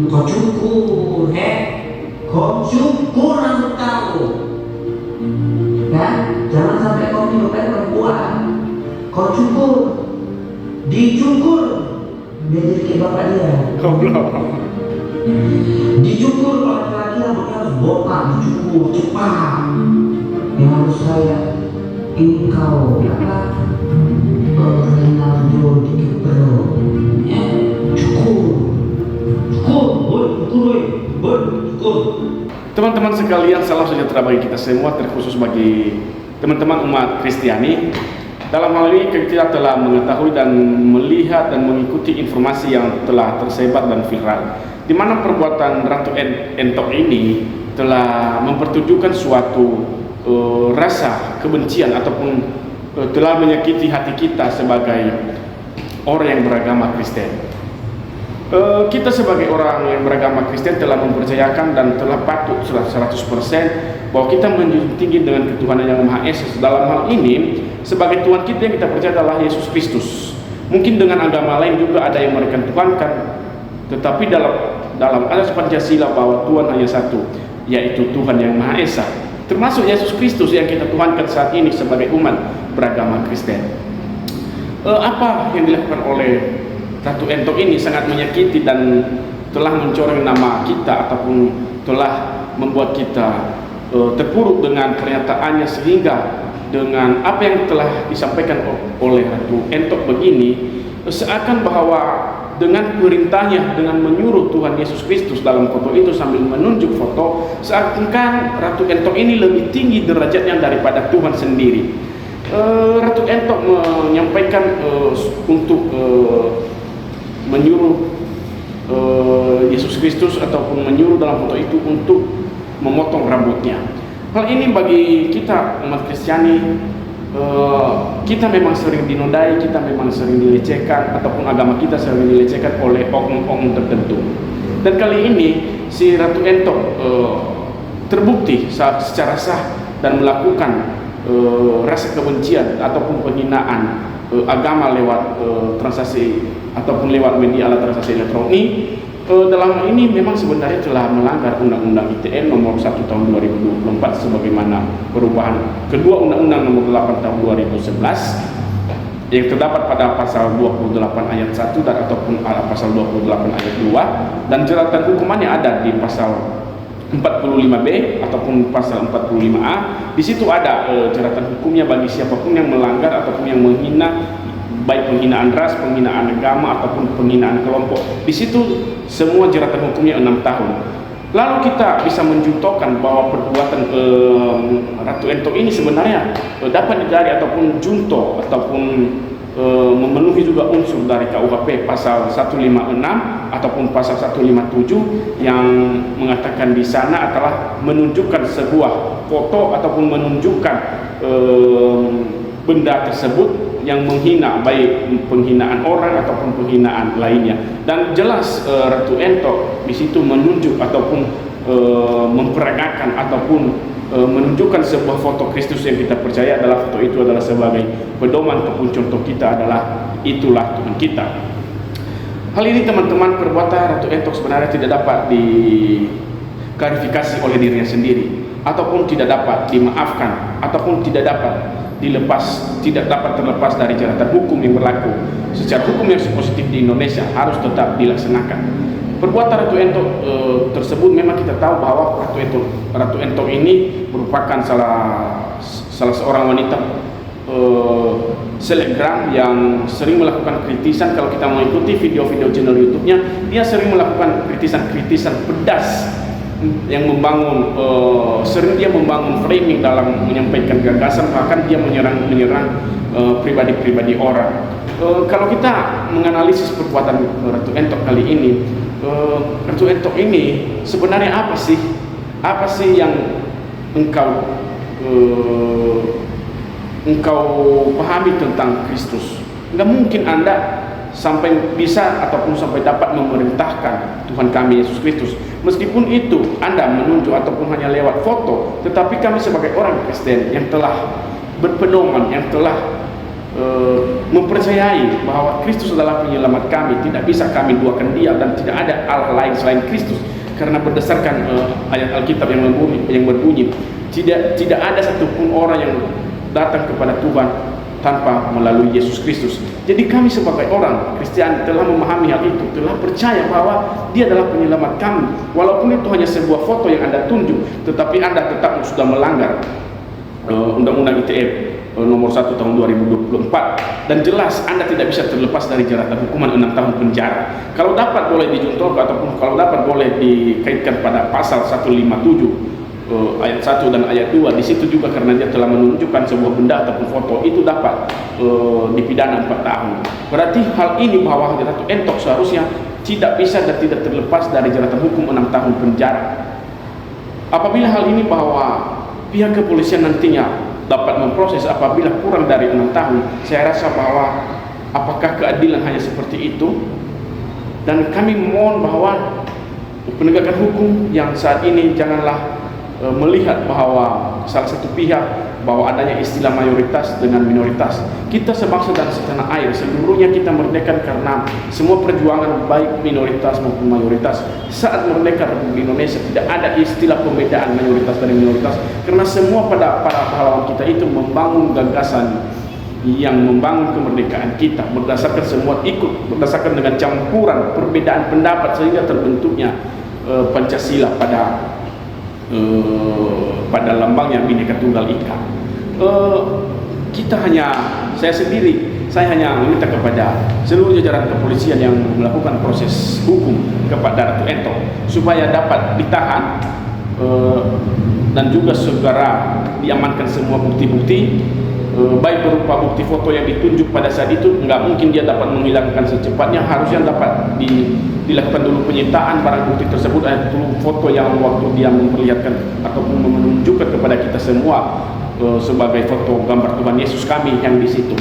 Kau cukur, kau cukur rambut kamu, ya. Jangan sampai kau menyukai perempuan. Kau cukur, dicukur, dia jadi kayak bapak dia. Dicukur kalau laki-laki rambutnya harus botak, dicukur cepat. Yang harus saya, engkau apa? Ronaldo DiCaprio, ya. Teman-teman sekalian, salam sejahtera bagi kita semua, terkhusus bagi teman-teman umat Kristiani. Dalam hal ini kita telah mengetahui dan melihat dan mengikuti informasi yang telah tersebar dan viral, di mana perbuatan Ratu Entok ini telah mempertunjukkan suatu rasa kebencian ataupun telah menyakiti hati kita sebagai orang yang beragama Kristen. Kita sebagai orang yang beragama Kristen telah mempercayakan dan telah patut 100% bahwa kita menjunjung tinggi dengan ketuhanan yang Maha Esa. Dalam hal ini, sebagai Tuhan kita yang kita percaya adalah Yesus Kristus. Mungkin dengan agama lain juga ada yang mereka tuhankan, tetapi dalam azas Pancasila bahwa Tuhan hanya satu, yaitu Tuhan yang Maha Esa, termasuk Yesus Kristus yang kita tuhankan saat ini sebagai umat beragama Kristen. Apa yang dilakukan oleh Ratu Entok ini sangat menyakiti dan telah mencoreng nama kita ataupun telah membuat kita terpuruk dengan pernyataannya, sehingga dengan apa yang telah disampaikan oleh Ratu Entok begini, seakan bahwa dengan perintahnya, dengan menyuruh Tuhan Yesus Kristus dalam foto itu sambil menunjuk foto, seakan Ratu Entok ini lebih tinggi derajatnya daripada Tuhan sendiri. Ratu Entok menyampaikan untuk menyuruh Yesus Kristus ataupun menyuruh dalam foto itu untuk memotong rambutnya. Hal ini bagi kita umat Kristiani, kita memang sering dinodai, kita memang sering dilecehkan, ataupun agama kita sering dilecehkan oleh oknum-oknum tertentu. Dan kali ini si Ratu Entok terbukti secara sah dan melakukan rasa kebencian ataupun penghinaan agama lewat transaksi ataupun lewat media alat transaksi elektronik. Dalam hal ini memang sebenarnya telah melanggar Undang-Undang ITE nomor 1 tahun 2024 sebagaimana perubahan kedua Undang-Undang nomor 8 tahun 2011 yang terdapat pada pasal 28 ayat 1 dan ataupun pasal 28 ayat 2, dan jeratan hukumannya ada di pasal 45B ataupun pasal 45A. Di situ ada jeratan hukumnya bagi siapapun yang melanggar ataupun yang menghina, baik penghinaan ras, penghinaan agama ataupun penghinaan kelompok. Di situ semua jeratan hukumnya 6 tahun. Lalu kita bisa menjuntokan bahwa perbuatan Ratu Entok ini sebenarnya dapat dicari ataupun junto ataupun memenuhi juga unsur dari KUHP pasal 156 ataupun pasal 157 yang mengatakan di sana adalah menunjukkan sebuah foto ataupun menunjukkan benda tersebut yang menghina, baik penghinaan orang ataupun penghinaan lainnya. Dan jelas Ratu Entok di situ menunjuk ataupun memperagakan ataupun menunjukkan sebuah foto Kristus yang kita percaya adalah foto itu adalah sebagai pedoman ataupun contoh kita adalah itulah Tuhan kita. Hal ini teman-teman, perbuatan Ratu Entok sebenarnya tidak dapat diklarifikasi oleh dirinya sendiri, ataupun tidak dapat dimaafkan, ataupun tidak dapat terlepas dari jeratan hukum yang berlaku. Secara hukum yang positif di Indonesia harus tetap dilaksanakan. Perbuatan Ratu Entok tersebut memang kita tahu bahwa Ratu Entok ini merupakan salah seorang wanita selebgram yang sering melakukan kritisan. Kalau kita mengikuti video-video channel YouTube-nya, dia sering melakukan kritisan pedas yang membangun, sering dia membangun framing dalam menyampaikan gagasan, bahkan dia menyerang pribadi-pribadi orang. Kalau kita menganalisis perbuatan Ratu Entok kali ini, Ratu Entok ini sebenarnya apa sih yang engkau pahami tentang Kristus? Enggak mungkin Anda sampai bisa ataupun sampai dapat memerintahkan Tuhan kami Yesus Kristus. Meskipun itu Anda menunjuk ataupun hanya lewat foto, tetapi kami sebagai orang Kristen yang telah berpedoman, yang telah mempercayai bahwa Kristus adalah penyelamat kami, tidak bisa kami duakan Dia dan tidak ada Allah lain selain Kristus. Karena berdasarkan ayat Alkitab yang berbunyi, tidak ada satupun orang yang datang kepada Tuhan tanpa melalui Yesus Kristus. Jadi kami sebagai orang Kristiani telah memahami hal itu, telah percaya bahwa Dia adalah penyelamat kami. Walaupun itu hanya sebuah foto yang Anda tunjuk, tetapi Anda tetap sudah melanggar Undang-Undang ITE nomor 1 tahun 2024, dan jelas Anda tidak bisa terlepas dari jeratan hukuman 6 tahun penjara. Kalau dapat boleh dijuntur ataupun kalau dapat boleh dikaitkan pada pasal 157 ayat 1 dan ayat 2. Di situ juga karena dia telah menunjukkan sebuah benda ataupun foto, itu dapat dipidana 4 tahun. Berarti hal ini bahwa Ratu Entok seharusnya tidak bisa dan tidak terlepas dari jeratan hukum 6 tahun penjara. Apabila hal ini bahwa pihak kepolisian nantinya dapat memproses apabila kurang dari 6 tahun, saya rasa bahwa apakah keadilan hanya seperti itu? Dan kami mohon bahwa penegakan hukum yang saat ini janganlah melihat bahwa salah satu pihak bahwa adanya istilah mayoritas dengan minoritas. Kita sebangsa dan setanah air seluruhnya kita merdeka karena semua perjuangan baik minoritas maupun mayoritas. Saat merdeka Republik Indonesia tidak ada istilah pembedaan mayoritas dan minoritas, karena semua pada para pahlawan kita itu membangun gagasan yang membangun kemerdekaan kita berdasarkan semua berdasarkan dengan campuran perbedaan pendapat sehingga terbentuknya Pancasila pada lambangnya Bhinneka Tunggal Ika. Saya hanya meminta kepada seluruh jajaran kepolisian yang melakukan proses hukum kepada Ratu Entok supaya dapat ditahan dan juga segera diamankan semua bukti-bukti, baik berupa bukti foto yang ditunjuk pada saat itu. Nggak mungkin dia dapat menghilangkan secepatnya, harusnya dapat dilakukan dulu penyitaan barang bukti tersebut, dulu foto yang waktu dia memperlihatkan ataupun menunjukkan kepada kita semua sebagai foto gambar Tuhan Yesus kami yang di situ.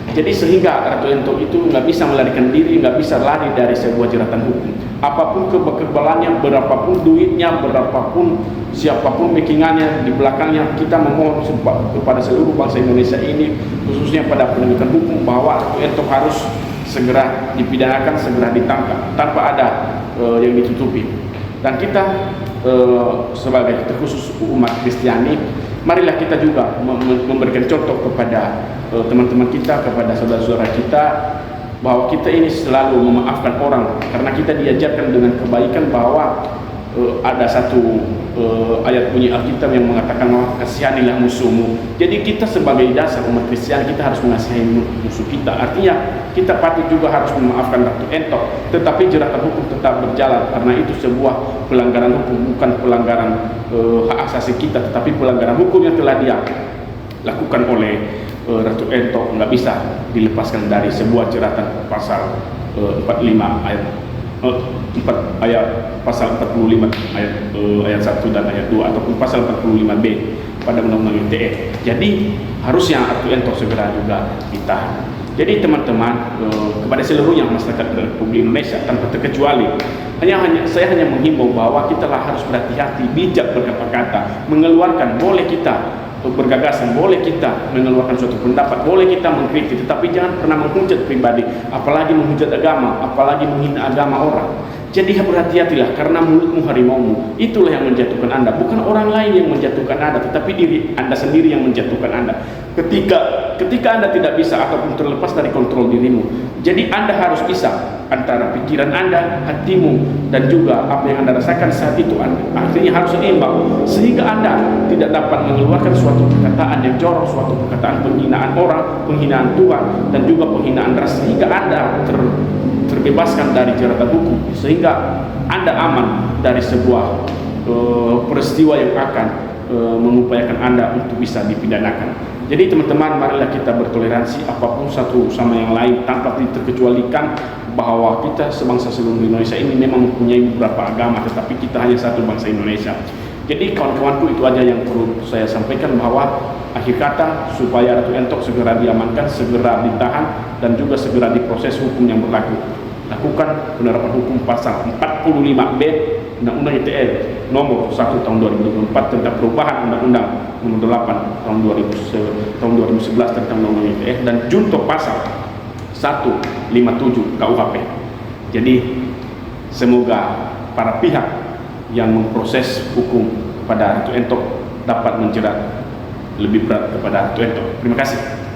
Jadi sehingga Ratu Entok itu nggak bisa melarikan diri, nggak bisa lari dari sebuah jeratan hukum. Apapun kekebalannya, berapapun duitnya, berapapun siapapun backingannya di belakangnya, kita memohon kepada seluruh bangsa Indonesia ini, khususnya pada penegakan hukum, bahwa Ratu Entok harus segera dipidanakan, segera ditangkap tanpa ada yang ditutupi. Dan kita sebagai terkhusus umat Kristiani, marilah kita juga memberikan contoh kepada teman-teman kita, kepada saudara-saudara kita, bahwa kita ini selalu memaafkan orang, karena kita diajarkan dengan kebaikan bahwa ada satu ayat bunyi Alkitab yang mengatakan bahwa kasihanilah musuhmu. Jadi kita sebagai dasar umat Kristen kita harus mengasihi musuh kita. Artinya kita patut juga harus memaafkan Ratu Entok, tetapi jeratan hukum tetap berjalan, karena itu sebuah pelanggaran hukum, bukan pelanggaran hak asasi kita, tetapi pelanggaran hukum yang telah dia lakukan oleh Ratu Entok. Nggak bisa dilepaskan dari sebuah jeratan pasal 45 ayat pasal 45 ayat 1 dan ayat 2 ataupun pasal 45B pada Undang-Undang ITE. Jadi harusnya Ratu Entok segera juga ditahan. Jadi teman-teman, kepada seluruhnya masyarakat Republik Indonesia tanpa terkecuali, saya hanya menghimbau bahwa kita harus berhati-hati, bijak berkata-kata, mengeluarkan, boleh kita bergagasan, boleh kita mengeluarkan suatu pendapat, boleh kita mengkritik, tetapi jangan pernah menghujat pribadi, apalagi menghujat agama, apalagi menghina agama orang. Jadi berhati-hatilah, karena mulutmu harimaumu. Itulah yang menjatuhkan Anda, bukan orang lain yang menjatuhkan Anda, tetapi diri Anda sendiri yang menjatuhkan Anda. Ketika Anda tidak bisa ataupun terlepas dari kontrol dirimu, jadi Anda harus bisa antara pikiran Anda, hatimu, dan juga apa yang Anda rasakan saat itu. Artinya harus seimbang, sehingga Anda tidak dapat mengeluarkan suatu perkataan yang jorok, suatu perkataan penghinaan orang, penghinaan Tuhan, dan juga penghinaan ras, sehingga Anda terbebaskan dari jeratan hukum, sehingga Anda aman dari sebuah peristiwa yang akan mengupayakan Anda untuk bisa dipidanakan. Jadi teman-teman, marilah kita bertoleransi apapun satu sama yang lain, tanpa terkecualikan bahwa kita sebangsa seluruh Indonesia ini memang mempunyai beberapa agama, tetapi kita hanya satu bangsa Indonesia. Jadi kawan-kawanku, itu aja yang perlu saya sampaikan, bahwa akhir kata supaya Ratu Entok segera diamankan, segera ditahan, dan juga segera diproses hukum yang berlaku. lakukan penerapan hukum pasal 45B Undang-Undang ITE nomor 1 tahun 2024 tentang perubahan Undang-Undang nomor 8 tahun 2011 tentang Undang-Undang ITE dan junto pasal 157 KUHP. Jadi semoga para pihak yang memproses hukum pada Ratu Ento dapat menjerat lebih berat kepada Ratu Ento. Terima kasih.